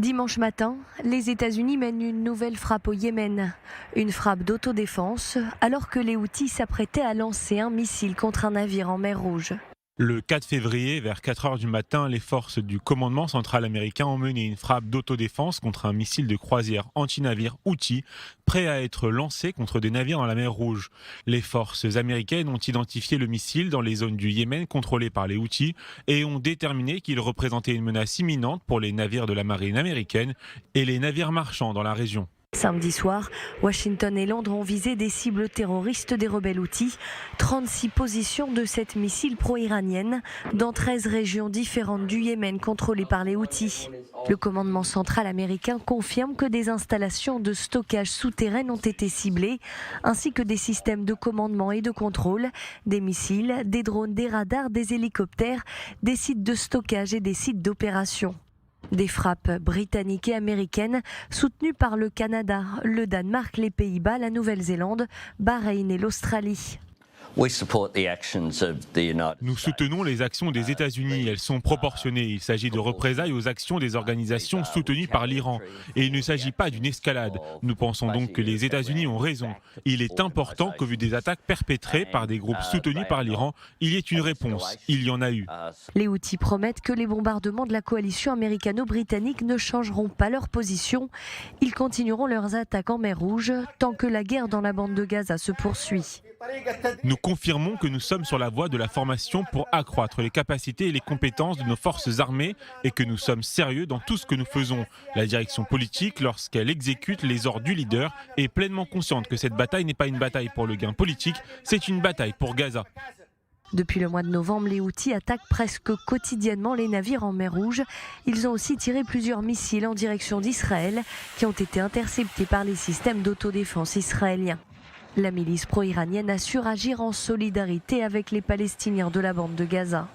Dimanche matin, les États-Unis mènent une nouvelle frappe au Yémen. Une frappe d'autodéfense, alors que les Houthis s'apprêtaient à lancer un missile contre un navire en mer Rouge. Le 4 février, vers 4 heures du matin, les forces du commandement central américain ont mené une frappe d'autodéfense contre un missile de croisière anti-navire Houthi, prêt à être lancé contre des navires dans la mer Rouge. Les forces américaines ont identifié le missile dans les zones du Yémen contrôlées par les Houthis et ont déterminé qu'il représentait une menace imminente pour les navires de la marine américaine et les navires marchands dans la région. Samedi soir, Washington et Londres ont visé des cibles terroristes des rebelles Houthis. 36 positions de cette missile pro-iranienne dans 13 régions différentes du Yémen contrôlées par les Houthis. Le commandement central américain confirme que des installations de stockage souterraines ont été ciblées, ainsi que des systèmes de commandement et de contrôle, des missiles, des drones, des radars, des hélicoptères, des sites de stockage et des sites d'opération. Des frappes britanniques et américaines soutenues par le Canada, le Danemark, les Pays-Bas, la Nouvelle-Zélande, Bahreïn et l'Australie. Nous soutenons les actions des États-Unis, elles sont proportionnées. Il s'agit de représailles aux actions des organisations soutenues par l'Iran. Et il ne s'agit pas d'une escalade. Nous pensons donc que les États-Unis ont raison. Il est important qu'au vu des attaques perpétrées par des groupes soutenus par l'Iran, il y ait une réponse. Il y en a eu. Les Houthis promettent que les bombardements de la coalition américano-britannique ne changeront pas leur position. Ils continueront leurs attaques en mer Rouge tant que la guerre dans la bande de Gaza se poursuit. Nous confirmons que nous sommes sur la voie de la formation pour accroître les capacités et les compétences de nos forces armées et que nous sommes sérieux dans tout ce que nous faisons. La direction politique, lorsqu'elle exécute les ordres du leader, est pleinement consciente que cette bataille n'est pas une bataille pour le gain politique, c'est une bataille pour Gaza. Depuis le mois de novembre, les Houthis attaquent presque quotidiennement les navires en mer Rouge. Ils ont aussi tiré plusieurs missiles en direction d'Israël qui ont été interceptés par les systèmes d'autodéfense israéliens. La milice pro-iranienne assure agir en solidarité avec les Palestiniens de la bande de Gaza.